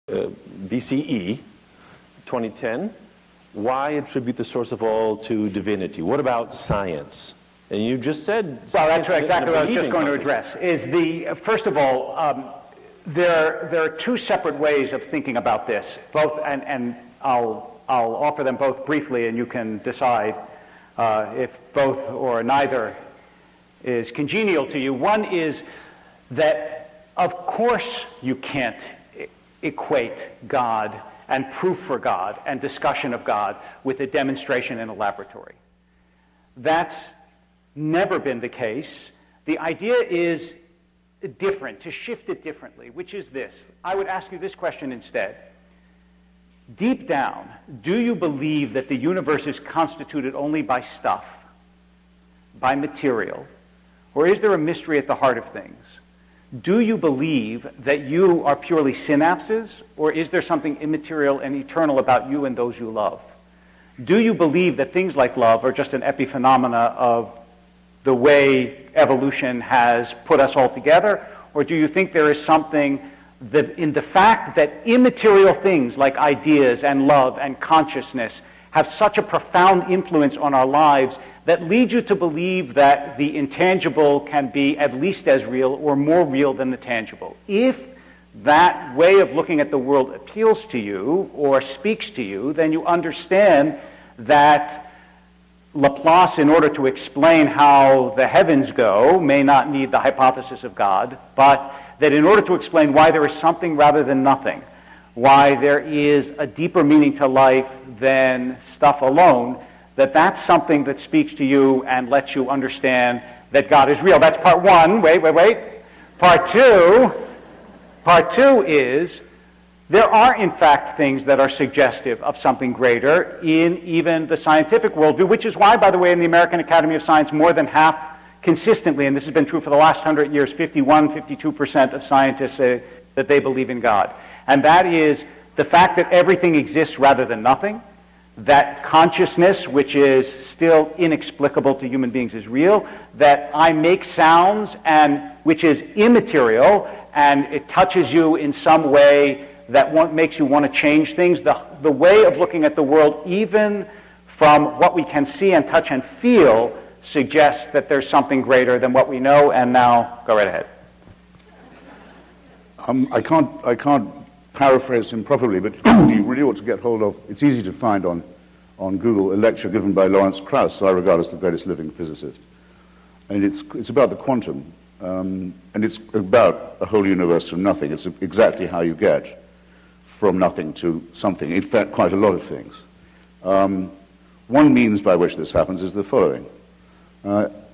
BCE, 2010. Why attribute the source of all to divinity? What about science? And you just said... Well, that's exactly what I was just going to address. First of all, there are two separate ways of thinking about this, both, and I'll offer them both briefly, and you can decide if both or neither is congenial to you. One is that, of course, you can't equate God and proof for God and discussion of God with a demonstration in a laboratory. That's never been the case. The idea is different, to shift it differently, which is this. I would ask you this question instead. Deep down, do you believe that the universe is constituted only by stuff, by material, or is there a mystery at the heart of things? Do you believe that you are purely synapses, or is there something immaterial and eternal about you and those you love? Do you believe that things like love are just an epiphenomena of the way evolution has put us all together, or do you think there is something that in the fact that immaterial things like ideas and love and consciousness have such a profound influence on our lives that leads you to believe that the intangible can be at least as real or more real than the tangible? If that way of looking at the world appeals to you or speaks to you, then you understand that Laplace, in order to explain how the heavens go, may not need the hypothesis of God, but that in order to explain why there is something rather than nothing, why there is a deeper meaning to life than stuff alone, that's something that speaks to you and lets you understand that God is real. That's part one. Wait. Part two is there are, in fact, things that are suggestive of something greater in even the scientific worldview, which is why, by the way, in the American Academy of Science, more than half consistently, and this has been true for the last 100 years, 52% of scientists say that they believe in God. And that is the fact that everything exists rather than nothing, that consciousness, which is still inexplicable to human beings, is real, that I make sounds, and which is immaterial, and it touches you in some way that makes you want to change things. The way of looking at the world, even from what we can see and touch and feel, suggests that there's something greater than what we know. And now, go right ahead. I can't paraphrase him properly, but you really ought to get hold of, it's easy to find on Google, a lecture given by Lawrence Krauss, who I regard as the greatest living physicist. And it's about the quantum, and it's about a whole universe from nothing. It's exactly how you get from nothing to something. In fact, quite a lot of things. One means by which this happens is the following.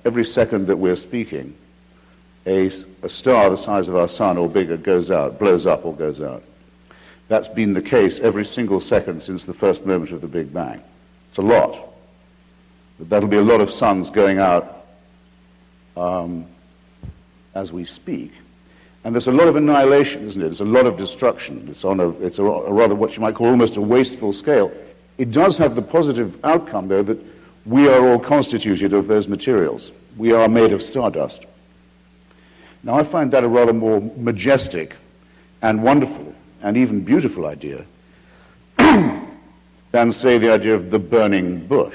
Every second that we're speaking, a star the size of our sun or bigger goes out, blows up or goes out. That's been the case every single second since the first moment of the Big Bang. It's a lot. That'll be a lot of suns going out as we speak. And there's a lot of annihilation, isn't it? There's a lot of destruction. It's a rather what you might call almost a wasteful scale. It does have the positive outcome, though, that we are all constituted of those materials. We are made of stardust. Now, I find that a rather more majestic and wonderful and even beautiful idea than, say, the idea of the burning bush.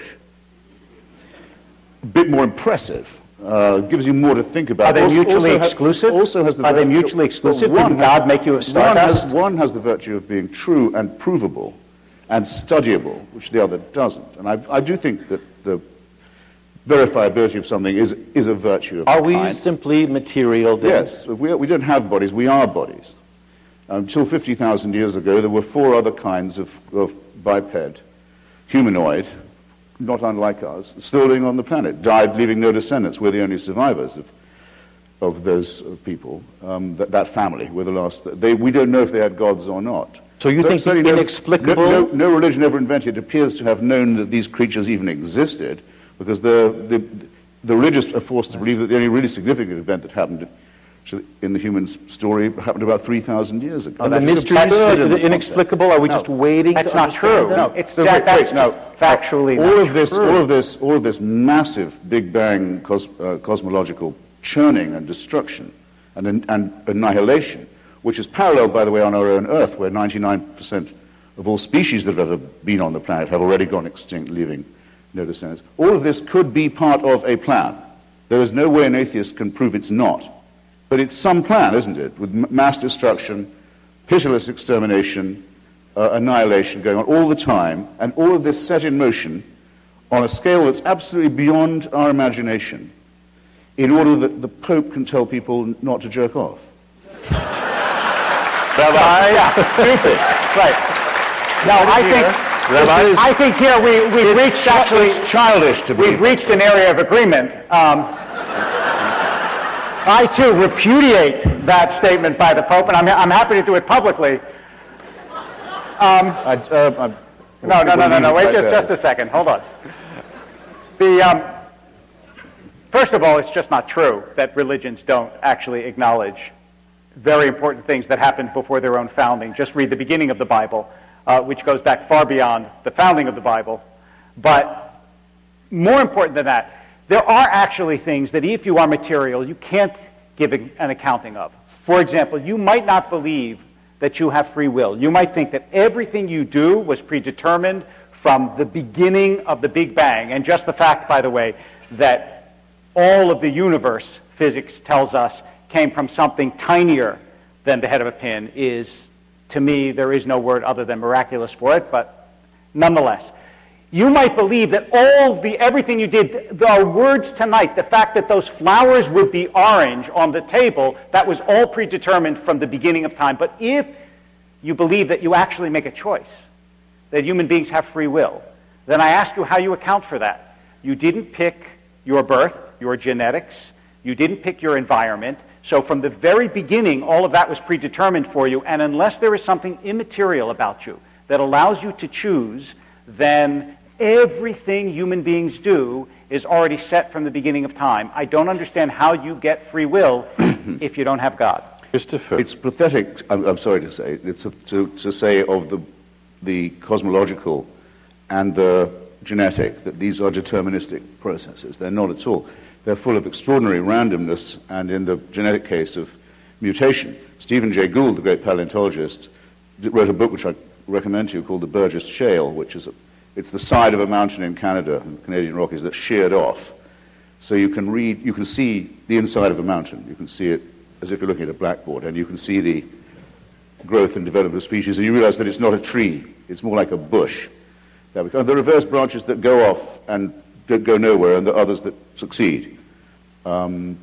A bit more impressive. Gives you more to think about. Are they mutually exclusive? Are they mutually exclusive? Did God make you a stardust? One has the virtue of being true and provable and studyable, which the other doesn't. And I do think that the verifiability of something is a virtue of Are we simply material then? Yes. We don't have bodies. We are bodies. Until 50,000 years ago, there were four other kinds of biped, humanoid, not unlike us, still living on the planet, died leaving no descendants. We're the only survivors of those people. That family were the last. We don't know if they had gods or not. So you think inexplicable? No religion ever invented appears to have known that these creatures even existed, because the religious are forced to believe that the only really significant event that happened in the human story happened about 3,000 years ago. The mysteries are inexplicable. Are we just waiting? That's not true. No, it's factually all of this massive Big Bang cosmological churning and destruction and annihilation which is paralleled, by the way, on our own Earth, where 99% of all species that have ever been on the planet have already gone extinct, leaving no descendants. All of this could be part of a plan. There is no way an atheist can prove it's not. But it's some plan, isn't it, with mass destruction, pitiless extermination, annihilation going on all the time, and all of this set in motion on a scale that's absolutely beyond our imagination, in order that the Pope can tell people not to jerk off. Rabbi, stupid. Right. Now, I think here we've reached actually... It's childish to believe. We've reached an area of agreement. I, too, repudiate that statement by the Pope, and I'm happy to do it publicly. No, wait just a second. Hold on. First of all, it's just not true that religions don't actually acknowledge very important things that happened before their own founding. Just read the beginning of the Bible, which goes back far beyond the founding of the Bible. But more important than that, there are actually things that if you are material, you can't give an accounting of. For example, you might not believe that you have free will. You might think that everything you do was predetermined from the beginning of the Big Bang. And just the fact, by the way, that all of the universe, physics tells us, came from something tinier than the head of a pin is, to me, there is no word other than miraculous for it, but nonetheless. You might believe that everything you did, our words tonight, the fact that those flowers would be orange on the table, that was all predetermined from the beginning of time. But if you believe that you actually make a choice, that human beings have free will, then I ask you how you account for that. You didn't pick your birth, your genetics, you didn't pick your environment, so from the very beginning, all of that was predetermined for you, and unless there is something immaterial about you that allows you to choose, then everything human beings do is already set from the beginning of time. I don't understand how you get free will if you don't have God. Christopher. It's pathetic, I'm sorry to say, to say of the cosmological and the genetic that these are deterministic processes. They're not at all. They're full of extraordinary randomness, and in the genetic case of mutation. Stephen Jay Gould, the great paleontologist, wrote a book which I recommend to you called The Burgess Shale, which is it's the side of a mountain in Canada, in the Canadian Rockies, that's sheared off. So you can see the inside of a mountain. You can see it as if you're looking at a blackboard, and you can see the growth and development of species, and you realize that it's not a tree. It's more like a bush. There are reverse branches that go off and don't go nowhere, and the others that succeed. And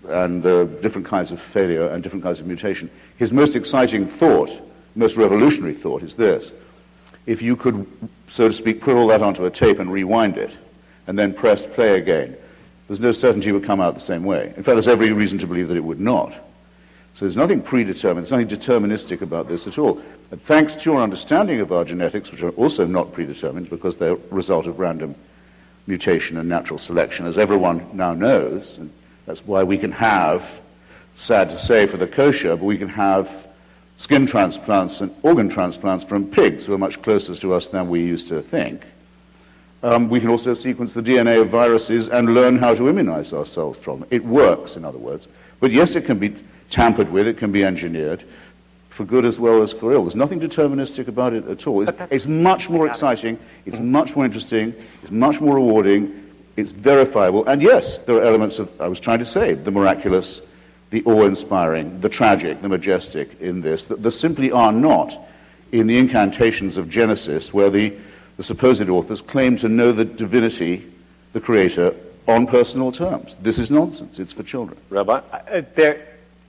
different kinds of failure and different kinds of mutation. His most exciting thought, most revolutionary thought, is this. If you could, so to speak, put all that onto a tape and rewind it, and then press play again, there's no certainty it would come out the same way. In fact, there's every reason to believe that it would not. So there's nothing predetermined, there's nothing deterministic about this at all. And thanks to your understanding of our genetics, which are also not predetermined because they're a result of random mutation and natural selection, as everyone now knows, and that's why we can have, sad to say for the kosher, but we can have skin transplants and organ transplants from pigs who are much closer to us than we used to think. We can also sequence the DNA of viruses and learn how to immunize ourselves from them. It works, in other words. But yes, it can be tampered with, it can be engineered, for good as well as for ill. There's nothing deterministic about it at all. It's much more exciting, it's much more interesting, it's much more rewarding, it's verifiable. And yes, there are elements of, I was trying to say, the miraculous, the awe-inspiring, the tragic, the majestic in this, that there simply are not in the incantations of Genesis, where the supposed authors claim to know the divinity, the creator, on personal terms. This is nonsense. It's for children. Rabbi?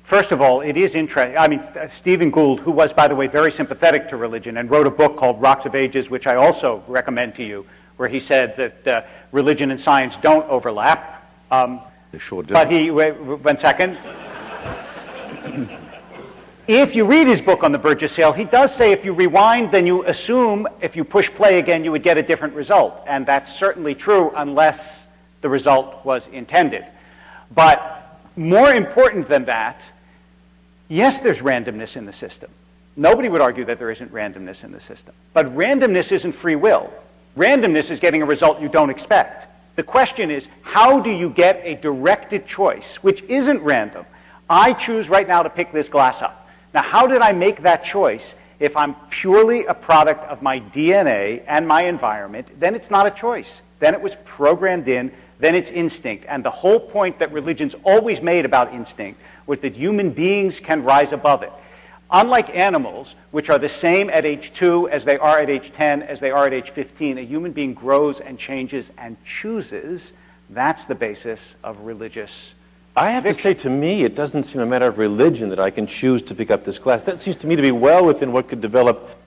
First of all, it is interesting. I mean, Stephen Gould, who was, by the way, very sympathetic to religion and wrote a book called Rocks of Ages, which I also recommend to you, where he said that religion and science don't overlap. They sure do. But one second. If you read his book on the Burgess Shale, he does say if you rewind, then you assume if you push play again, you would get a different result. And that's certainly true unless the result was intended. But more important than that, yes, there's randomness in the system. Nobody would argue that there isn't randomness in the system. But randomness isn't free will. Randomness is getting a result you don't expect. The question is, how do you get a directed choice, which isn't random? I choose right now to pick this glass up. Now, how did I make that choice? If I'm purely a product of my DNA and my environment, then it's not a choice. Then it was programmed in, then it's instinct. And the whole point that religions always made about instinct was that human beings can rise above it. Unlike animals, which are the same at age 2 as they are at age 10, as they are at age 15, a human being grows and changes and chooses. That's the basis of religious I have to say, to me, it doesn't seem a matter of religion that I can choose to pick up this class. That seems to me to be well within what could develop